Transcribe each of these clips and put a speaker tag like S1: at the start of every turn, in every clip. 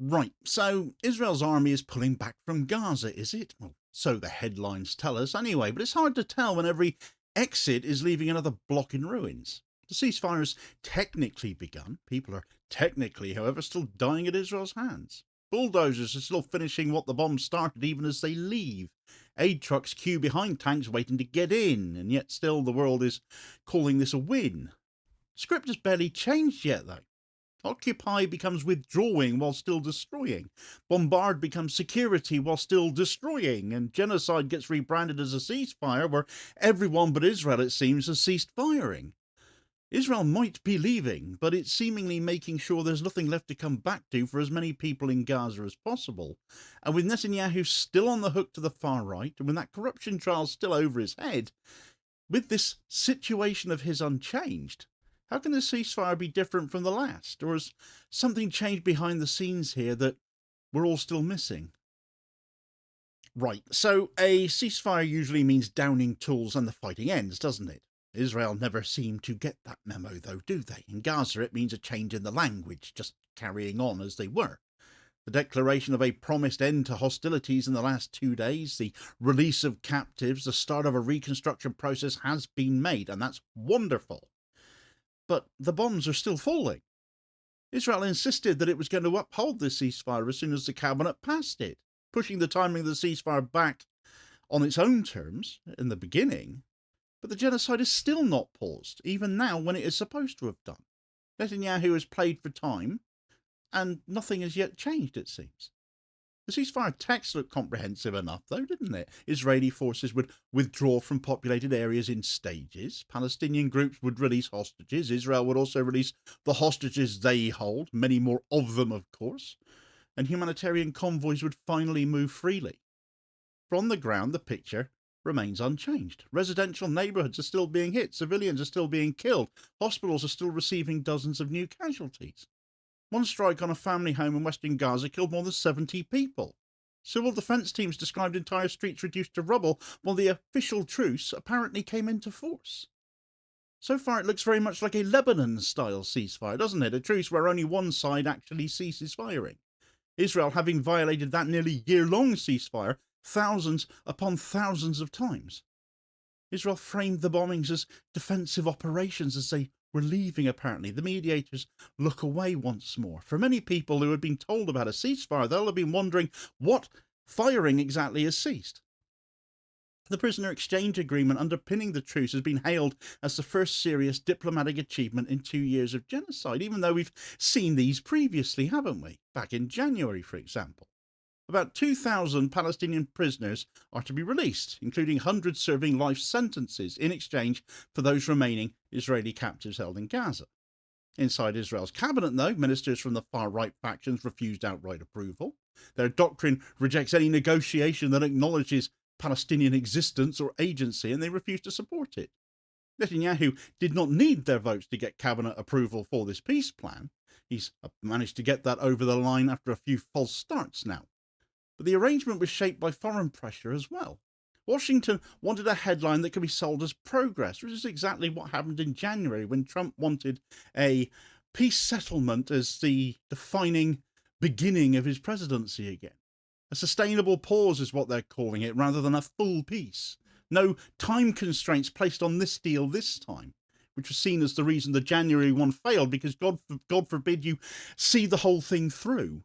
S1: Right, so Israel's army is pulling back from Gaza, is it? Well, so the headlines tell us anyway, but it's hard to tell when every exit is leaving another block in ruins. The ceasefire has technically begun. People are technically, however, still dying at Israel's hands. Bulldozers are still finishing what the bombs started even as they leave. Aid trucks queue behind tanks waiting to get in, and yet still the world is calling this a win. Script has barely changed yet, though. Occupy becomes withdrawing while still destroying. Bombard becomes security while still destroying. And genocide gets rebranded as a ceasefire where everyone but Israel, it seems, has ceased firing. Israel might be leaving, but it's seemingly making sure there's nothing left to come back to for as many people in Gaza as possible. And with Netanyahu still on the hook to the far right, and with that corruption trial still over his head, with this situation of his unchanged, how can the ceasefire be different from the last? Or has something changed behind the scenes here that we're all still missing? Right, so a ceasefire usually means downing tools and the fighting ends, doesn't it? Israel never seem to get that memo, though, do they? In Gaza, it means a change in the language, just carrying on as they were. The declaration of a promised end to hostilities in the last 2 days, the release of captives, the start of a reconstruction process has been made, and that's wonderful. But the bombs are still falling. Israel insisted that it was going to uphold this ceasefire as soon as the cabinet passed it, pushing the timing of the ceasefire back on its own terms in the beginning. But the genocide is still not paused, even now when it is supposed to have done. Netanyahu has played for time, and nothing has yet changed, it seems. The ceasefire text looked comprehensive enough, though, didn't it? Israeli forces would withdraw from populated areas in stages. Palestinian groups would release hostages. Israel would also release the hostages they hold, many more of them, of course. And humanitarian convoys would finally move freely. From the ground, the picture remains unchanged. Residential neighbourhoods are still being hit. Civilians are still being killed. Hospitals are still receiving dozens of new casualties. One strike on a family home in western Gaza killed more than 70 people. Civil defence teams described entire streets reduced to rubble, while the official truce apparently came into force. So far, it looks very much like a Lebanon-style ceasefire, doesn't it? A truce where only one side actually ceases firing. Israel having violated that nearly year-long ceasefire thousands upon thousands of times. Israel framed the bombings as defensive operations as they were leaving, apparently. The mediators look away once more. For many people who had been told about a ceasefire, they'll have been wondering what firing exactly has ceased. The prisoner exchange agreement underpinning the truce has been hailed as the first serious diplomatic achievement in 2 years of genocide, even though we've seen these previously, haven't we? Back in January, for example. About 2,000 Palestinian prisoners are to be released, including hundreds serving life sentences in exchange for those remaining Israeli captives held in Gaza. Inside Israel's cabinet, though, ministers from the far-right factions refused outright approval. Their doctrine rejects any negotiation that acknowledges Palestinian existence or agency, and they refuse to support it. Netanyahu did not need their votes to get cabinet approval for this peace plan. He's managed to get that over the line after a few false starts now. But the arrangement was shaped by foreign pressure as well. Washington wanted a headline that could be sold as progress, which is exactly what happened in January when Trump wanted a peace settlement as the defining beginning of his presidency again. A sustainable pause is what they're calling it, rather than a full peace. No time constraints placed on this deal this time, which was seen as the reason the January one failed, because God forbid you see the whole thing through.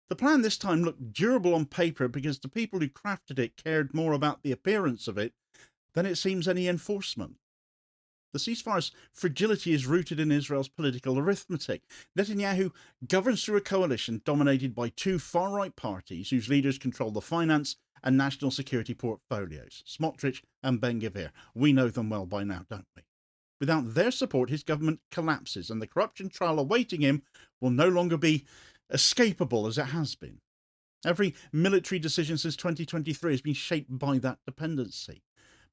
S1: The plan this time looked durable on paper because the people who crafted it cared more about the appearance of it than it seems any enforcement. The ceasefire's fragility is rooted in Israel's political arithmetic. Netanyahu governs through a coalition dominated by two far-right parties whose leaders control the finance and national security portfolios, Smotrich and Ben-Gvir. We know them well by now, don't we? Without their support, his government collapses, and the corruption trial awaiting him will no longer be escapable as it has been. Every military decision since 2023 has been shaped by that dependency.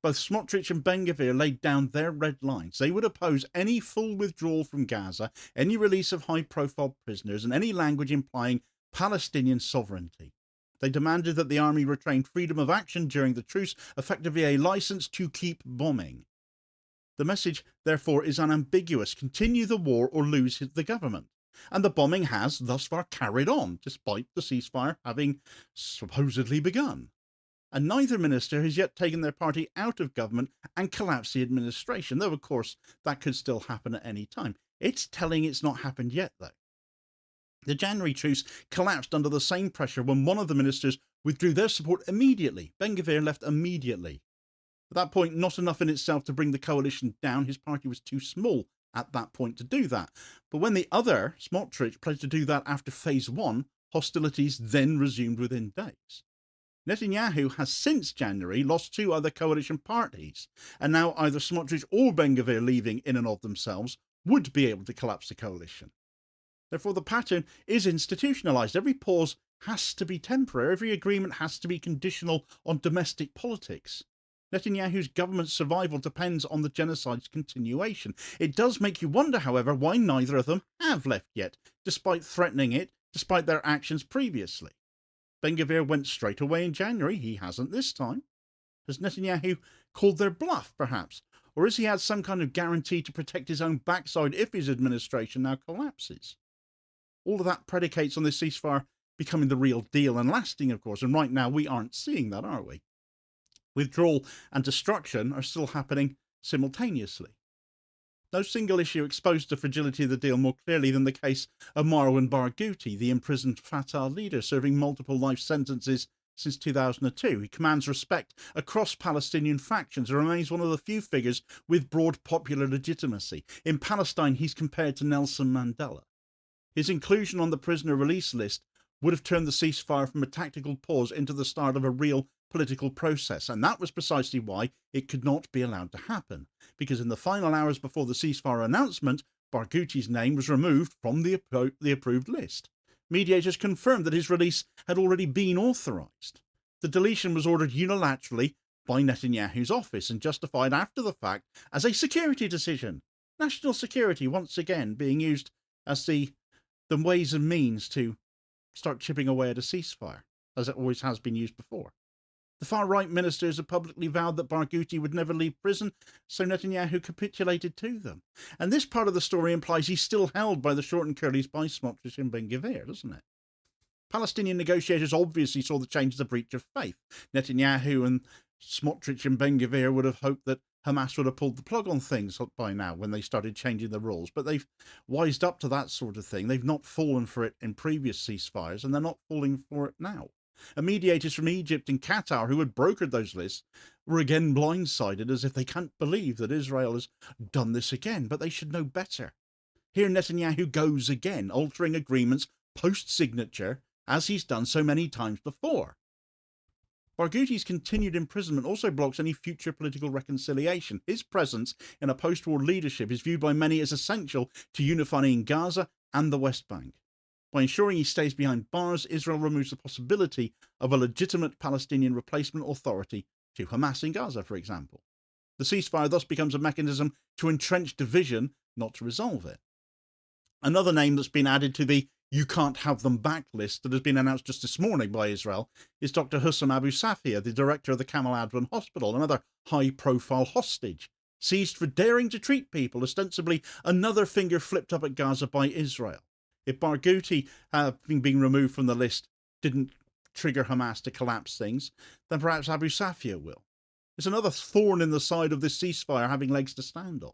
S1: Both Smotrich and Ben-Gvir laid down their red lines. They would oppose any full withdrawal from Gaza, any release of high-profile prisoners, and any language implying Palestinian sovereignty. They demanded that the army retain freedom of action during the truce, effectively a license to keep bombing. The message, therefore, is unambiguous. Continue the war or lose the government. and the bombing has thus far carried on, despite the ceasefire having supposedly begun. And neither minister has yet taken their party out of government and collapsed the administration, though of course that could still happen at any time. It's telling it's not happened yet, though. The January truce collapsed under the same pressure when one of the ministers withdrew their support immediately. Ben-Gvir left immediately. At that point, not enough in itself to bring the coalition down. His party was too small at that point to do that. But when the other, Smotrich, pledged to do that after phase one, hostilities then resumed within days. Netanyahu has since January lost two other coalition parties, and now either Smotrich or Ben-Gvir leaving in and of themselves would be able to collapse the coalition. Therefore, the pattern is institutionalized. Every pause has to be temporary. Every agreement has to be conditional on domestic politics. Netanyahu's government's survival depends on the genocide's continuation. It does make you wonder, however, why neither of them have left yet, despite threatening it, despite their actions previously. Ben-Gvir went straight away in January. He hasn't this time. Has Netanyahu called their bluff, perhaps? Or has he had some kind of guarantee to protect his own backside if his administration now collapses? All of that predicates on this ceasefire becoming the real deal and lasting, of course, and right now we aren't seeing that, are we? Withdrawal and destruction are still happening simultaneously. No single issue exposed the fragility of the deal more clearly than the case of Marwan Barghouti, the imprisoned Fatah leader serving multiple life sentences since 2002. He commands respect across Palestinian factions and remains one of the few figures with broad popular legitimacy. In Palestine, he's compared to Nelson Mandela. His inclusion on the prisoner release list would have turned the ceasefire from a tactical pause into the start of a real political process, and that was precisely why it could not be allowed to happen, because in the final hours before the ceasefire announcement, Barghouti's name was removed from the approved list. Mediators confirmed that his release had already been authorised. The deletion was ordered unilaterally by Netanyahu's office and justified after the fact as a security decision. National security once again being used as the ways and means to start chipping away at a ceasefire, as it always has been used before. The far-right ministers have publicly vowed that Barghouti would never leave prison, so Netanyahu capitulated to them. And this part of the story implies he's still held by the short and curlies by Smotrich and Ben-Gvir, doesn't it? Palestinian negotiators obviously saw the change as a breach of faith. Netanyahu and Smotrich and Ben-Gvir would have hoped that Hamas would have pulled the plug on things by now when they started changing the rules, but they've wised up to that sort of thing. They've not fallen for it in previous ceasefires, and they're not falling for it now. And mediators from Egypt and Qatar, who had brokered those lists, were again blindsided as if they can't believe that Israel has done this again, but they should know better. Here Netanyahu goes again, altering agreements post-signature, as he's done so many times before. Barghouti's continued imprisonment also blocks any future political reconciliation. His presence in a post-war leadership is viewed by many as essential to unifying Gaza and the West Bank. By ensuring he stays behind bars, Israel removes the possibility of a legitimate Palestinian replacement authority to Hamas in Gaza, for example. The ceasefire thus becomes a mechanism to entrench division, not to resolve it. Another name that's been added to the "you can't have them back" list that has been announced just this morning by Israel is Dr. Hussam Abu Safia, the director of the Kamal Adwan Hospital, another high-profile hostage, seized for daring to treat people, ostensibly another finger flipped up at Gaza by Israel. If Barghouti, having been removed from the list, didn't trigger Hamas to collapse things, then perhaps Abu Safia will. It's another thorn in the side of this ceasefire having legs to stand on.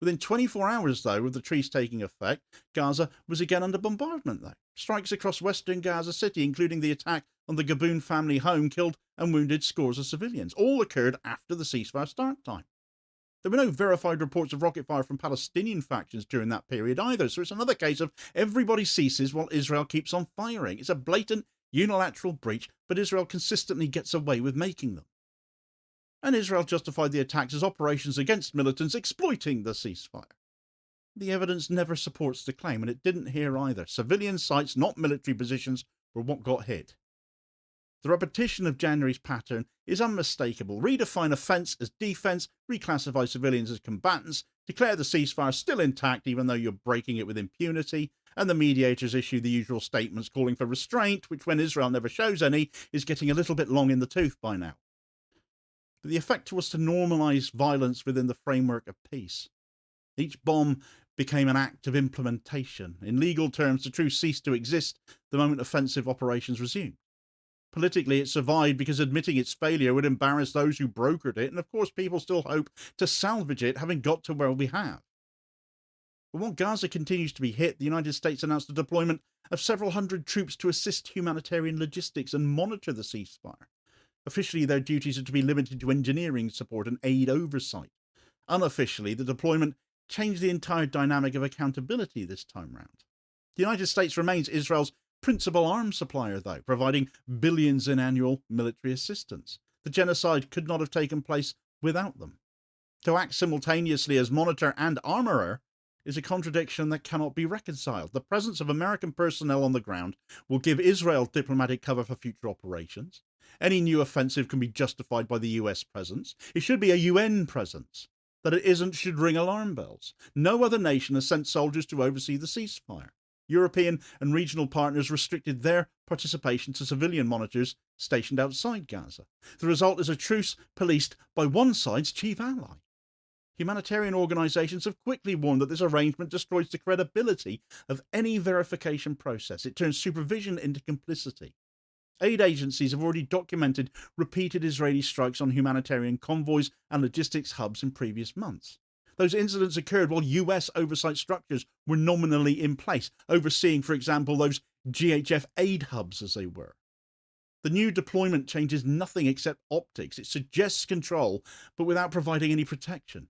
S1: Within 24 hours, though, of the truce taking effect, Gaza was again under bombardment, though. Strikes across western Gaza City, including the attack on the Gaboon family home, killed and wounded scores of civilians. All occurred after the ceasefire start time. There were no verified reports of rocket fire from Palestinian factions during that period either, so it's another case of everybody ceases while Israel keeps on firing. It's a blatant unilateral breach, but Israel consistently gets away with making them. And Israel justified the attacks as operations against militants exploiting the ceasefire. The evidence never supports the claim, and it didn't here either. Civilian sites, not military positions, were what got hit. The repetition of January's pattern is unmistakable. Redefine offence as defence, reclassify civilians as combatants, declare the ceasefire still intact even though you're breaking it with impunity, and the mediators issue the usual statements calling for restraint, which, when Israel never shows any, is getting a little bit long in the tooth by now. But the effect was to normalise violence within the framework of peace. Each bomb became an act of implementation. In legal terms, the truce ceased to exist the moment offensive operations resumed. Politically, it survived because admitting its failure would embarrass those who brokered it, and of course people still hope to salvage it, having got to where we have. But while Gaza continues to be hit, the United States announced the deployment of several hundred troops to assist humanitarian logistics and monitor the ceasefire. Officially, their duties are to be limited to engineering support and aid oversight. Unofficially, the deployment changed the entire dynamic of accountability this time round. The United States remains Israel's principal arms supplier, though, providing billions in annual military assistance. The genocide could not have taken place without them. To act simultaneously as monitor and armourer is a contradiction that cannot be reconciled. The presence of American personnel on the ground will give Israel diplomatic cover for future operations. Any new offensive can be justified by the US presence. It should be a UN presence. That it isn't should ring alarm bells. No other nation has sent soldiers to oversee the ceasefire. European and regional partners restricted their participation to civilian monitors stationed outside Gaza. The result is a truce policed by one side's chief ally. Humanitarian organisations have quickly warned that this arrangement destroys the credibility of any verification process. It turns supervision into complicity. Aid agencies have already documented repeated Israeli strikes on humanitarian convoys and logistics hubs in previous months. Those incidents occurred while US oversight structures were nominally in place, overseeing, for example, those GHF aid hubs as they were. The new deployment changes nothing except optics. It suggests control, but without providing any protection.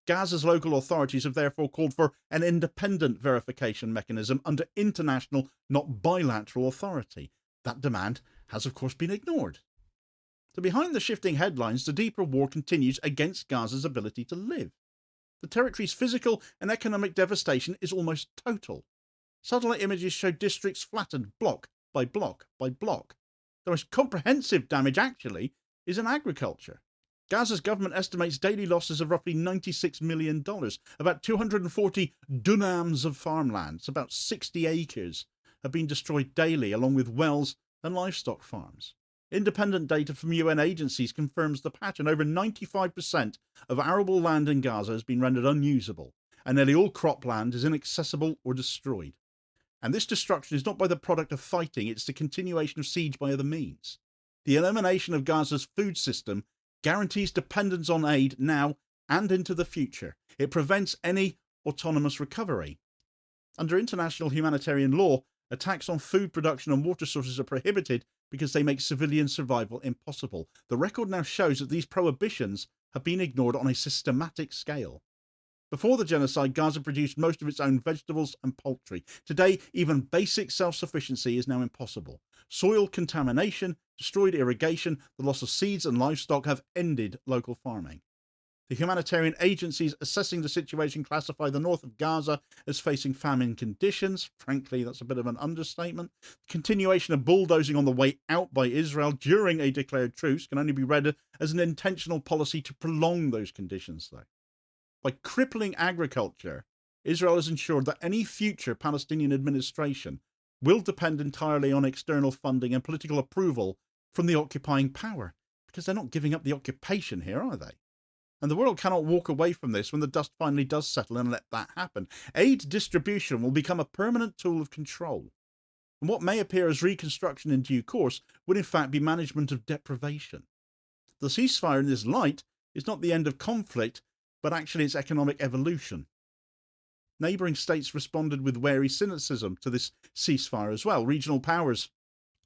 S1: Gaza's local authorities have therefore called for an independent verification mechanism under international, not bilateral authority. That demand has, of course, been ignored. So behind the shifting headlines, the deeper war continues against Gaza's ability to live. The territory's physical and economic devastation is almost total. Satellite images show districts flattened block by block by block. The most comprehensive damage, actually, is in agriculture. Gaza's government estimates daily losses of roughly $96 million, about 240 dunams of farmland, about 60 acres, have been destroyed daily, along with wells and livestock farms. Independent data from UN agencies confirms the pattern. Over 95% of arable land in Gaza has been rendered unusable, and nearly all cropland is inaccessible or destroyed. And this destruction is not by the product of fighting, it's the continuation of siege by other means. The elimination of Gaza's food system guarantees dependence on aid now and into the future. It prevents any autonomous recovery. Under international humanitarian law, attacks on food production and water sources are prohibited because they make civilian survival impossible. The record now shows that these prohibitions have been ignored on a systematic scale. Before the genocide, Gaza produced most of its own vegetables and poultry. Today, even basic self-sufficiency is now impossible. Soil contamination, destroyed irrigation, the loss of seeds and livestock have ended local farming. The humanitarian agencies assessing the situation classify the north of Gaza as facing famine conditions. Frankly, that's a bit of an understatement. The continuation of bulldozing on the way out by Israel during a declared truce can only be read as an intentional policy to prolong those conditions, though. By crippling agriculture, Israel has ensured that any future Palestinian administration will depend entirely on external funding and political approval from the occupying power, because they're not giving up the occupation here, are they? And the world cannot walk away from this when the dust finally does settle and let that happen. Aid distribution will become a permanent tool of control. And what may appear as reconstruction in due course would in fact be management of deprivation. The ceasefire in this light is not the end of conflict, but actually its economic evolution. Neighbouring states responded with wary cynicism to this ceasefire as well. Regional powers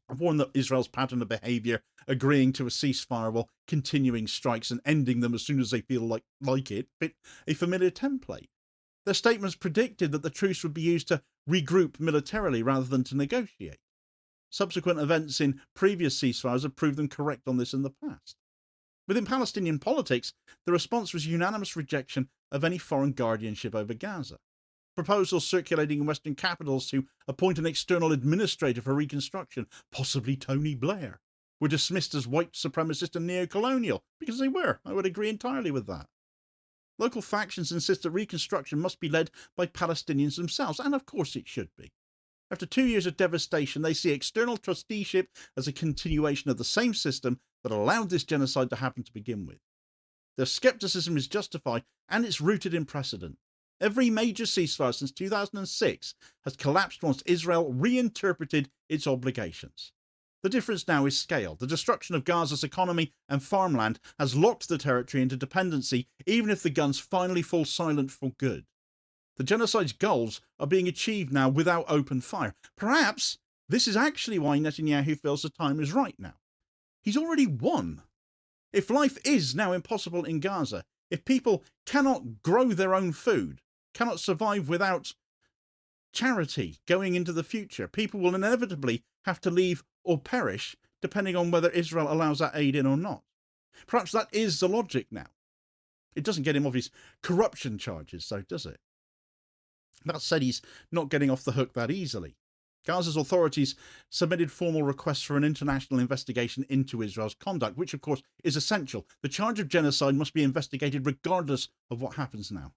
S1: have warned that Israel's pattern of behaviour, agreeing to a ceasefire while continuing strikes and ending them as soon as they feel like it, fit a familiar template. Their statements predicted that the truce would be used to regroup militarily rather than to negotiate. Subsequent events in previous ceasefires have proved them correct on this in the past. Within Palestinian politics, the response was unanimous rejection of any foreign guardianship over Gaza. Proposals circulating in Western capitals to appoint an external administrator for reconstruction, possibly Tony Blair, were dismissed as white supremacist and neo-colonial, because they were. I would agree entirely with that. Local factions insist that reconstruction must be led by Palestinians themselves, and of course it should be. After 2 years of devastation, they see external trusteeship as a continuation of the same system that allowed this genocide to happen to begin with. Their skepticism is justified, and it's rooted in precedent. Every major ceasefire since 2006 has collapsed once Israel reinterpreted its obligations. The difference now is scale. The destruction of Gaza's economy and farmland has locked the territory into dependency, even if the guns finally fall silent for good. The genocide's goals are being achieved now without open fire. Perhaps this is actually why Netanyahu feels the time is right now. He's already won. If life is now impossible in Gaza, if people cannot grow their own food, cannot survive without charity going into the future, people will inevitably have to leave or perish, depending on whether Israel allows that aid in or not. Perhaps that is the logic now. It doesn't get him off his corruption charges, though, does it? That said, he's not getting off the hook that easily. Gaza's authorities submitted formal requests for an international investigation into Israel's conduct, which of course is essential. The charge of genocide must be investigated regardless of what happens now.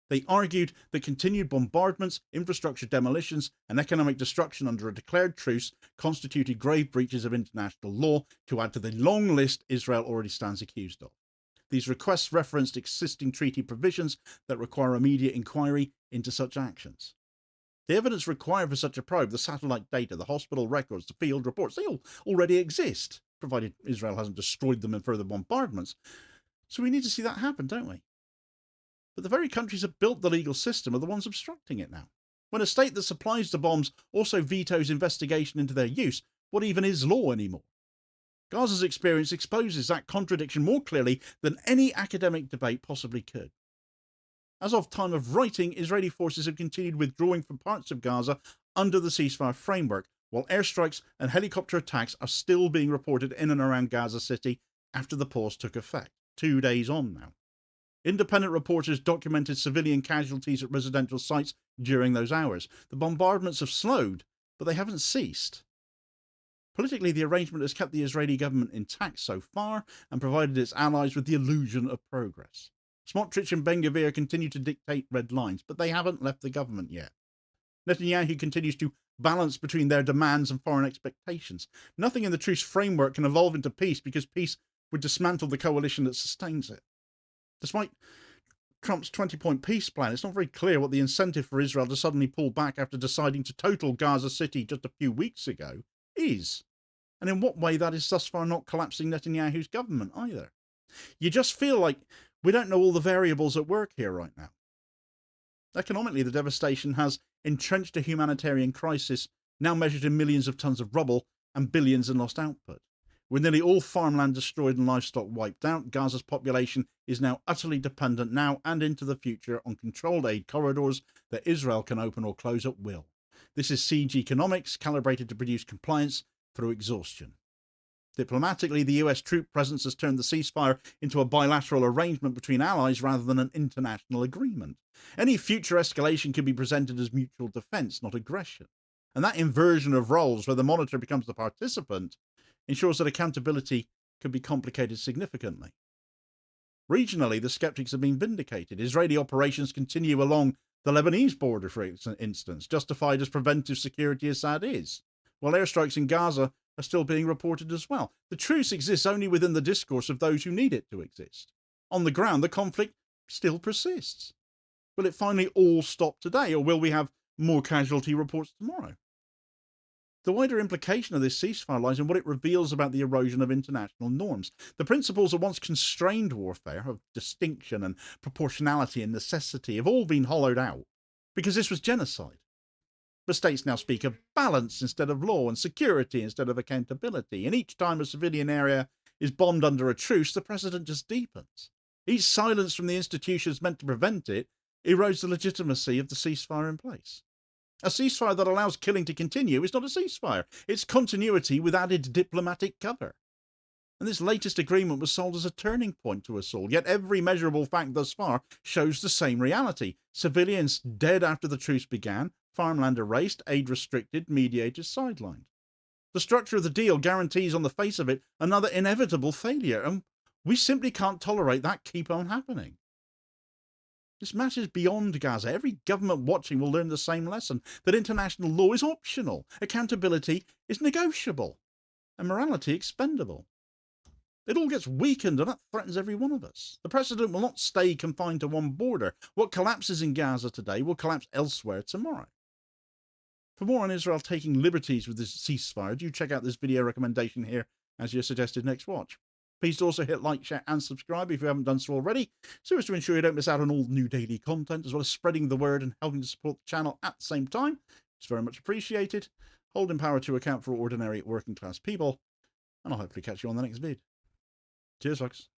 S1: They argued that continued bombardments, infrastructure demolitions, and economic destruction under a declared truce constituted grave breaches of international law, to add to the long list Israel already stands accused of. These requests referenced existing treaty provisions that require immediate inquiry into such actions. The evidence required for such a probe, the satellite data, the hospital records, the field reports, they all already exist, provided Israel hasn't destroyed them in further bombardments. So we need to see that happen, don't we? But the very countries that built the legal system are the ones obstructing it now. When a state that supplies the bombs also vetoes investigation into their use, what even is law anymore? Gaza's experience exposes that contradiction more clearly than any academic debate possibly could. As of time of writing, Israeli forces have continued withdrawing from parts of Gaza under the ceasefire framework, while airstrikes and helicopter attacks are still being reported in and around Gaza City after the pause took effect, 2 days on now. Independent reporters documented civilian casualties at residential sites during those hours. The bombardments have slowed, but they haven't ceased. Politically, the arrangement has kept the Israeli government intact so far and provided its allies with the illusion of progress. Smotrich and Ben-Gvir continue to dictate red lines, but they haven't left the government yet. Netanyahu continues to balance between their demands and foreign expectations. Nothing in the truce framework can evolve into peace because peace would dismantle the coalition that sustains it. Despite Trump's 20-point peace plan, it's not very clear what the incentive for Israel to suddenly pull back after deciding to total Gaza City just a few weeks ago is, and in what way that is thus far not collapsing Netanyahu's government either. You just feel like we don't know all the variables at work here right now. Economically, the devastation has entrenched a humanitarian crisis now measured in millions of tons of rubble and billions in lost output. With nearly all farmland destroyed and livestock wiped out, Gaza's population is now utterly dependent now and into the future on controlled aid corridors that Israel can open or close at will. This is siege economics calibrated to produce compliance through exhaustion. Diplomatically, the US troop presence has turned the ceasefire into a bilateral arrangement between allies rather than an international agreement. Any future escalation can be presented as mutual defence, not aggression. And that inversion of roles, where the monitor becomes the participant, ensures that accountability can be complicated significantly. Regionally, the skeptics have been vindicated. Israeli operations continue along the Lebanese border, for instance, justified as preventive security Assad is, while airstrikes in Gaza are still being reported as well. The truce exists only within the discourse of those who need it to exist. On the ground, the conflict still persists. Will it finally all stop today, or will we have more casualty reports tomorrow? The wider implication of this ceasefire lies in what it reveals about the erosion of international norms. The principles of once constrained warfare, of distinction and proportionality and necessity, have all been hollowed out, because this was genocide. But states now speak of balance instead of law, and security instead of accountability, and each time a civilian area is bombed under a truce, the precedent just deepens. Each silence from the institutions meant to prevent it erodes the legitimacy of the ceasefire in place. A ceasefire that allows killing to continue is not a ceasefire. It's continuity with added diplomatic cover. And this latest agreement was sold as a turning point to us all, yet every measurable fact thus far shows the same reality. Civilians dead after the truce began, farmland erased, aid restricted, mediators sidelined. The structure of the deal guarantees on the face of it another inevitable failure, and we simply can't tolerate that keep on happening. This matters beyond Gaza. Every government watching will learn the same lesson, that international law is optional, accountability is negotiable, and morality expendable. It all gets weakened, and that threatens every one of us. The precedent will not stay confined to one border. What collapses in Gaza today will collapse elsewhere tomorrow. For more on Israel taking liberties with this ceasefire, do check out this video recommendation here as your suggested next watch. Please do also hit like, share and subscribe if you haven't done so already, so as to ensure you don't miss out on all new daily content, as well as spreading the word and helping to support the channel at the same time. It's very much appreciated. Holding power to account for ordinary working class people, and I'll hopefully catch you on the next vid. Cheers, folks.